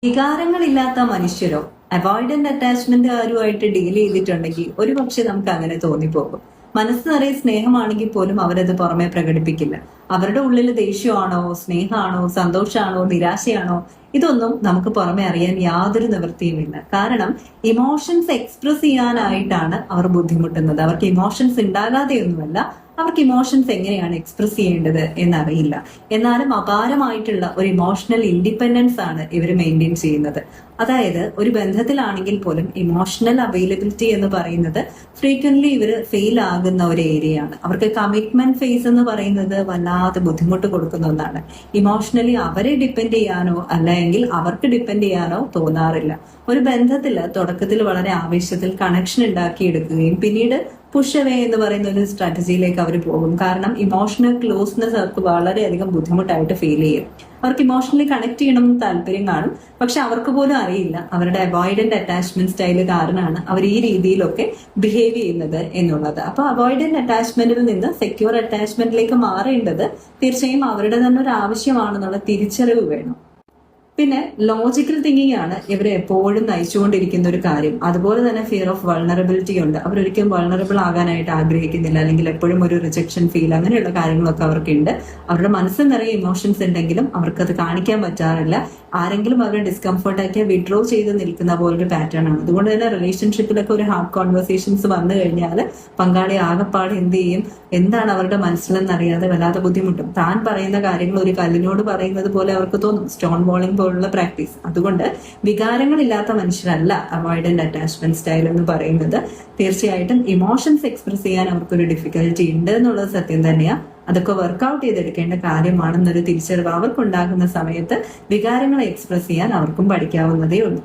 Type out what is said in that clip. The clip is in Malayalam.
വികാരങ്ങളില്ലാത്ത മനുഷ്യരോ അവോയ്ഡന്റ് അറ്റാച്ച്മെന്റുകാരുമായിട്ട് ഡീൽ ചെയ്തിട്ടുണ്ടെങ്കിൽ ഒരുപക്ഷെ നമുക്ക് അങ്ങനെ തോന്നിപ്പോകും. മനസ്സ് നിറയെ സ്നേഹമാണെങ്കിൽ പോലും അവരത് പുറമെ പ്രകടിപ്പിക്കില്ല. അവരുടെ ഉള്ളിൽ ദേഷ്യമാണോ, സ്നേഹമാണോ, സന്തോഷമാണോ, നിരാശയാണോ, ഇതൊന്നും നമുക്ക് പുറമെ അറിയാൻ യാതൊരു നിവൃത്തിയുമില്ല. കാരണം ഇമോഷൻസ് എക്സ്പ്രസ് ചെയ്യാനായിട്ടാണ് അവർ ബുദ്ധിമുട്ടുന്നത്. അവർക്ക് ഇമോഷൻസ് ഉണ്ടാകാതെയൊന്നുമല്ല, അവർക്ക് ഇമോഷൻസ് എങ്ങനെയാണ് എക്സ്പ്രസ് ചെയ്യേണ്ടത് എന്നറിയില്ല. എന്നാലും അപാരമായിട്ടുള്ള ഒരു ഇമോഷണൽ ഇൻഡിപെൻഡൻസ് ആണ് ഇവർ മെയിൻറ്റെയിൻ ചെയ്യുന്നത്. അതായത് ഒരു ബന്ധത്തിലാണെങ്കിൽ പോലും ഇമോഷണൽ അവൈലബിലിറ്റി എന്ന് പറയുന്നത് ഫ്രീക്വന്റ്ലി ഇവർ ഫെയിൽ ആകുന്ന ഒരു ഏരിയയാണ്. അവർക്ക് കമ്മിറ്റ്മെന്റ് ഫേസ് എന്ന് പറയുന്നത് വല്ലാതെ ബുദ്ധിമുട്ട് കൊടുക്കുന്ന ഒന്നാണ്. ഇമോഷണലി അവരെ ഡിപ്പെൻഡ് ചെയ്യാനോ അല്ലെങ്കിൽ അവർക്ക് ഡിപ്പെൻഡ് ചെയ്യാനോ തോന്നാറില്ല. ഒരു ബന്ധത്തിൽ തുടക്കത്തിൽ വളരെ ആവേശത്തിൽ കണക്ഷൻ ഉണ്ടാക്കിയെടുക്കുകയും പിന്നീട് പുഷ് അവേ എന്ന് പറയുന്ന ഒരു സ്ട്രാറ്റജിയിലേക്ക് അവർ പോകും. കാരണം ഇമോഷണൽ ക്ലോസ്നെസ് അവർക്ക് വളരെയധികം ബുദ്ധിമുട്ടായിട്ട് ഫീൽ ചെയ്യും. അവർക്ക് ഇമോഷണലി കണക്ട് ചെയ്യണമെന്ന് താല്പര്യം കാണും, പക്ഷെ അവർക്ക് പോലും അറിയില്ല അവരുടെ അവോയ്ഡന്റ് അറ്റാച്ച്മെന്റ് സ്റ്റൈല് കാരണമാണ് അവർ ഈ രീതിയിലൊക്കെ ബിഹേവ് ചെയ്യുന്നത് എന്നുള്ളത്. അപ്പൊ അവോയ്ഡന്റ് അറ്റാച്ച്മെന്റിൽ നിന്ന് സെക്യൂർ അറ്റാച്ച്മെന്റിലേക്ക് മാറേണ്ടത് തീർച്ചയായും അവരുടെ തന്നെ ഒരു ആവശ്യമാണെന്നുള്ള തിരിച്ചറിവ് വേണം. പിന്നെ ലോജിക്കൽ തിങ്കിങ് ആണ് ഇവരെ എപ്പോഴും നയിച്ചുകൊണ്ടിരിക്കുന്ന ഒരു കാര്യം. അതുപോലെ തന്നെ ഫിയർ ഓഫ് വൾണറബിലിറ്റി ഉണ്ട്. അവരൊരിക്കലും വൾണറബിൾ ആകാനായിട്ട് ആഗ്രഹിക്കുന്നില്ല, അല്ലെങ്കിൽ എപ്പോഴും ഒരു റിജക്ഷൻ ഫീൽ, അങ്ങനെയുള്ള കാര്യങ്ങളൊക്കെ അവർക്കുണ്ട്. അവരുടെ മനസ്സിൽ നിറയെ ഇമോഷൻസ് ഉണ്ടെങ്കിലും അവർക്കത് കാണിക്കാൻ പറ്റാറില്ല. ആരെങ്കിലും അവരെ ഡിസ്കംഫർട്ട് ആക്കിയാൽ വിഡ്രോ ചെയ്ത് നിൽക്കുന്ന പോലൊരു പാറ്റേൺ ആണ്. അതുകൊണ്ട് തന്നെ റിലേഷൻഷിപ്പിലൊക്കെ ഒരു ഹാർഡ് കോൺവെർസേഷൻസ് വന്നു കഴിഞ്ഞാൽ പങ്കാളി ആകെപ്പാട് എന്ത് ചെയ്യും, എന്താണ് അവരുടെ മനസ്സിലെന്നറിയാതെ വല്ലാതെ ബുദ്ധിമുട്ടും. താൻ പറയുന്ന കാര്യങ്ങൾ ഒരു കല്ലിനോട് പറയുന്നത് പോലെ അവർക്ക് തോന്നും. സ്റ്റോൺ ബോളിംഗ് പോലുള്ള പ്രാക്ടീസ്. അതുകൊണ്ട് വികാരങ്ങളില്ലാത്ത മനുഷ്യരല്ല അവോയ്ഡന്റ് അറ്റാച്ച്മെന്റ് സ്റ്റൈൽ എന്ന് പറയുന്നത്. തീർച്ചയായിട്ടും ഇമോഷൻസ് എക്സ്പ്രസ് ചെയ്യാൻ അവർക്കൊരു ഡിഫിക്കൽറ്റി ഉണ്ട് എന്നുള്ളത് സത്യം തന്നെയാണ്. അതൊക്കെ വർക്ക്ഔട്ട് ചെയ്തെടുക്കേണ്ട കാര്യമാണെന്നൊരു തിരിച്ചറിവ് അവർക്കുണ്ടാകുന്ന സമയത്ത് വികാരങ്ങളെ എക്സ്പ്രസ് ചെയ്യാൻ അവർക്കും പഠിക്കാവുന്നതേ ഉള്ളൂ.